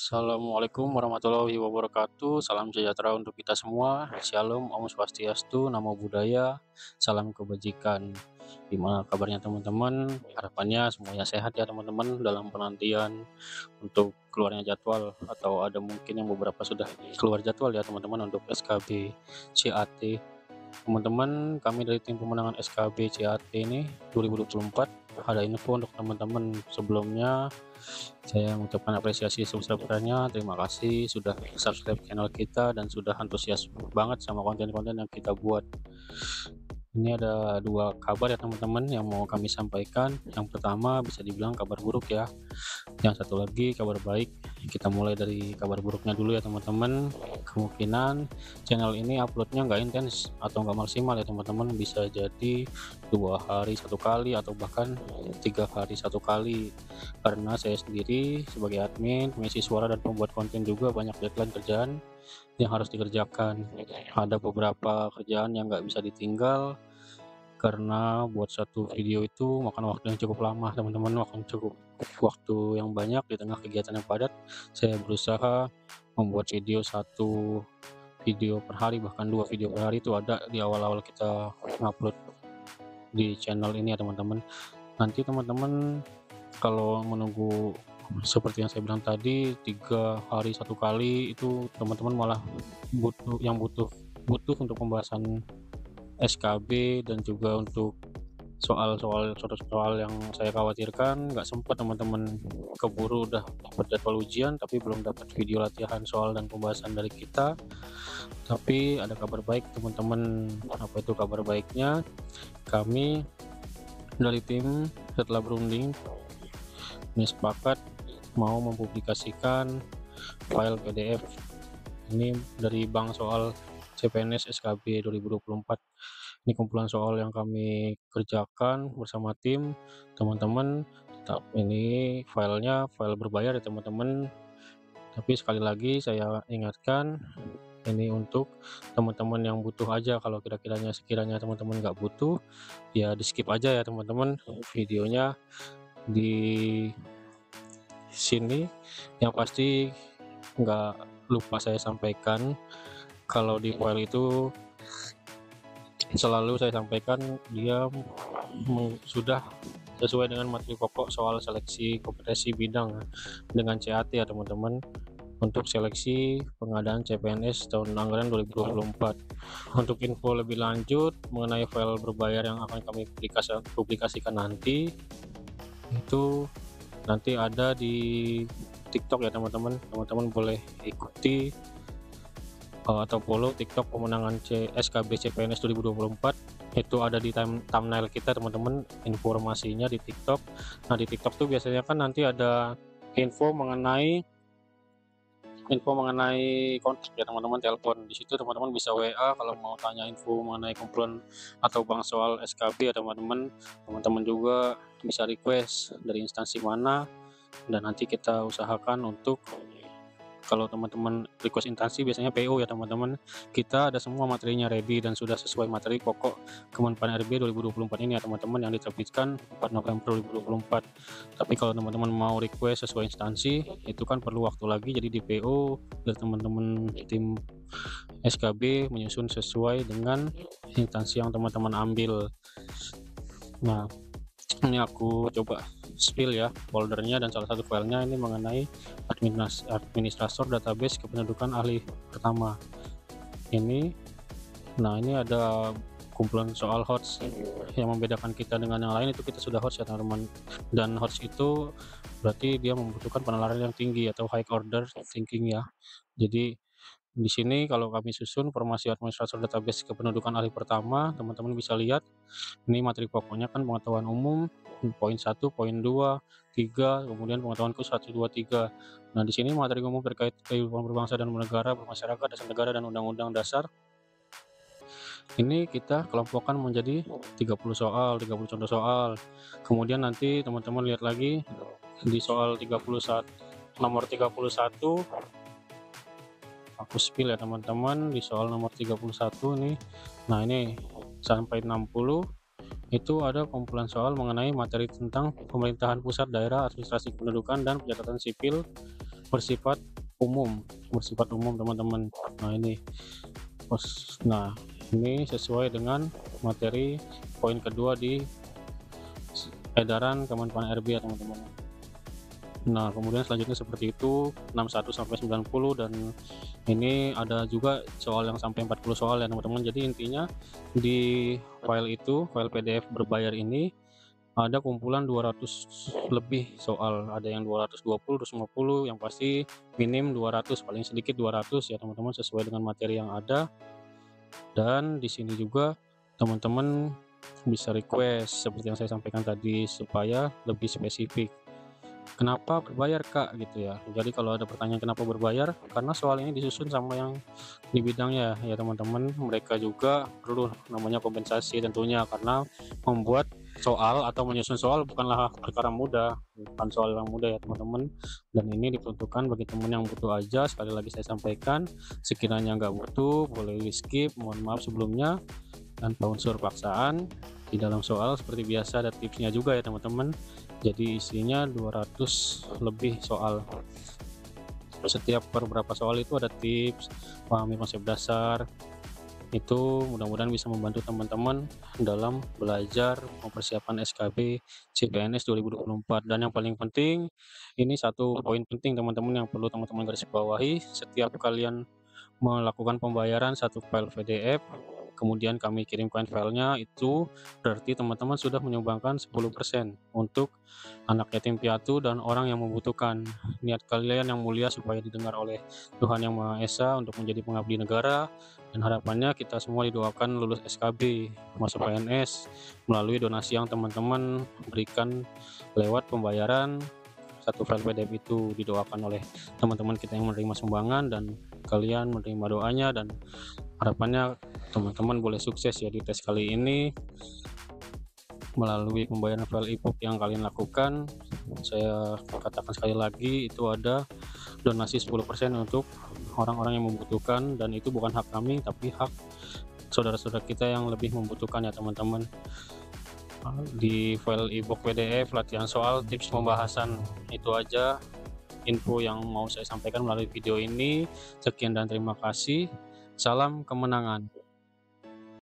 Assalamualaikum warahmatullahi wabarakatuh. Salam sejahtera untuk kita semua. Shalom, Om Swastiastu, Namo Buddhaya, salam kebajikan. Gimana kabarnya teman-teman? Harapannya semuanya sehat ya teman-teman dalam penantian untuk keluarnya jadwal atau ada mungkin yang beberapa sudah keluar jadwal ya teman-teman untuk SKB CAT. Teman-teman, kami dari tim pemenangan SKB CAT ini 2024 ada info untuk teman-teman. Sebelumnya saya mengucapkan apresiasi sebesar-besarnya. Terima kasih sudah subscribe channel kita dan sudah antusias banget sama konten-konten yang kita buat. Ini ada dua kabar ya teman-teman yang mau kami sampaikan. Yang pertama bisa dibilang kabar buruk ya. Yang satu lagi kabar baik. Kita mulai dari kabar buruknya dulu ya teman-teman. Kemungkinan channel ini uploadnya nggak intens atau nggak maksimal ya teman-teman. Bisa jadi 2 hari 1 kali atau bahkan 3 hari 1 kali. Karena saya sendiri sebagai admin, pengisi suara dan pembuat konten juga banyak deadline kerjaan yang harus dikerjakan. Ada beberapa kerjaan yang nggak bisa ditinggal karena buat satu video itu makan waktu yang cukup lama teman-teman, makan cukup waktu yang banyak di tengah kegiatan yang padat. Saya berusaha membuat satu video per hari, bahkan 2 video per hari itu ada di awal-awal kita upload di channel ini ya teman-teman. Nanti teman-teman kalau menunggu seperti yang saya bilang tadi 3 hari 1 kali itu teman-teman malah butuh untuk pembahasan SKB dan juga untuk soal yang saya khawatirkan nggak sempat teman-teman, keburu udah dapat jadwal ujian tapi belum dapat video latihan soal dan pembahasan dari kita. Tapi ada kabar baik teman-teman. Apa itu kabar baiknya? Kami dari tim setelah berunding ini sepakat mau mempublikasikan file PDF ini dari bank soal CPNS SKB 2024. Ini kumpulan soal yang kami kerjakan bersama tim teman-teman. Tetap ini filenya file berbayar ya teman-teman. Tapi sekali lagi saya ingatkan ini untuk teman-teman yang butuh aja. Kalau sekiranya teman-teman nggak butuh ya di skip aja ya teman-teman videonya di sini. Yang pasti nggak lupa saya sampaikan kalau di file itu selalu saya sampaikan dia sudah sesuai dengan materi pokok soal seleksi kompetensi bidang dengan CAT ya teman-teman, untuk seleksi pengadaan CPNS tahun anggaran 2024. Untuk info lebih lanjut mengenai file berbayar yang akan kami publikasikan nanti, itu nanti ada di TikTok ya teman-teman. Teman-teman boleh ikuti atau follow TikTok pemenangan SKB CPNS 2024. Itu ada di thumbnail kita teman-teman, informasinya di TikTok. Nah di TikTok tuh biasanya kan nanti ada info mengenai kontak ya teman-teman, telepon. Di situ teman-teman bisa WA kalau mau tanya info mengenai kumpulan atau bank soal SKB ya teman-teman. Teman-teman juga bisa request dari instansi mana dan nanti kita usahakan untuk, kalau teman-teman request instansi biasanya PO ya teman-teman, kita ada semua materinya ready dan sudah sesuai materi pokok Kemenpan RB 2024 ini ya teman-teman, yang diterbitkan 4 November 2024. Tapi kalau teman-teman mau request sesuai instansi itu kan perlu waktu lagi, jadi di PO dari teman-teman tim SKB menyusun sesuai dengan instansi yang teman-teman ambil. Nah ini aku coba spill ya foldernya, dan salah satu filenya ini mengenai administrator database kependudukan ahli pertama ini. Nah ini ada kumpulan soal HOTS. Yang membedakan kita dengan yang lain itu kita sudah HOTS ya teman-teman, dan HOTS itu berarti dia membutuhkan penalaran yang tinggi atau high order thinking ya. Jadi di sini kalau kami susun formasi administrator database kependudukan ahli pertama, teman-teman bisa lihat ini materi pokoknya kan pengetahuan umum, poin 1, poin 2, 3, kemudian pengetahuan khusus 1, 2, 3. Nah, di sini materi umum terkait kehidupan berbangsa dan bernegara, bermasyarakat, dasar negara dan undang-undang dasar. Ini kita kelompokkan menjadi 30 soal, 30 contoh soal. Kemudian nanti teman-teman lihat lagi di soal 31, nomor 31, aku spill ya teman-teman, di soal nomor 31 nih. Nah, ini sampai 60 itu ada kumpulan soal mengenai materi tentang pemerintahan pusat, daerah, administrasi kependudukan dan pencatatan sipil bersifat bersifat umum teman-teman. Nah ini nah ini sesuai dengan materi poin kedua di edaran Kemenpan RB ya teman-teman. Nah kemudian selanjutnya seperti itu 61 sampai 90, dan ini ada juga soal yang sampai 40 soal ya teman-teman. Jadi intinya di file itu, file PDF berbayar ini ada kumpulan 200 lebih soal, ada yang 220, 250, yang pasti minim 200, paling sedikit 200 ya teman-teman, sesuai dengan materi yang ada. Dan di sini juga teman-teman bisa request seperti yang saya sampaikan tadi supaya lebih spesifik. Kenapa berbayar Kak gitu ya. Jadi kalau ada pertanyaan kenapa berbayar, karena soal ini disusun sama yang di bidangnya ya teman-teman. Mereka juga perlu namanya kompensasi tentunya, karena membuat soal atau menyusun soal bukanlah perkara mudah, bukan soal yang mudah ya teman-teman. Dan ini diperuntukkan bagi teman yang butuh aja. Sekali lagi saya sampaikan, sekiranya nggak butuh boleh di skip, mohon maaf sebelumnya. Tanpa unsur paksaan, di dalam soal seperti biasa ada tipsnya juga ya teman-teman. Jadi isinya 200 lebih soal. Setiap per berapa soal itu ada tips, pahami konsep dasar. Itu mudah-mudahan bisa membantu teman-teman dalam belajar mempersiapkan SKB CPNS 2024. Dan yang paling penting, ini satu poin penting teman-teman yang perlu teman-teman garis bawahi, setiap kalian melakukan pembayaran satu file PDF, kemudian kami kirimkan filenya, itu berarti teman-teman sudah menyumbangkan 10% untuk anak yatim piatu dan orang yang membutuhkan. Niat kalian yang mulia supaya didengar oleh Tuhan Yang Maha Esa untuk menjadi pengabdi negara, dan harapannya kita semua didoakan lulus SKB, masuk PNS melalui donasi yang teman-teman berikan lewat pembayaran satu file PDF itu. Didoakan oleh teman-teman kita yang menerima sumbangan dan kalian menerima doanya, dan harapannya teman-teman boleh sukses ya di tes kali ini melalui pembayaran file e-book yang kalian lakukan. Saya katakan sekali lagi, itu ada donasi 10% untuk orang-orang yang membutuhkan, dan itu bukan hak kami tapi hak saudara-saudara kita yang lebih membutuhkan ya teman-teman. Di file e-book PDF latihan soal tips pembahasan itu aja info yang mau saya sampaikan melalui video ini. Sekian dan terima kasih. Salam kemenangan.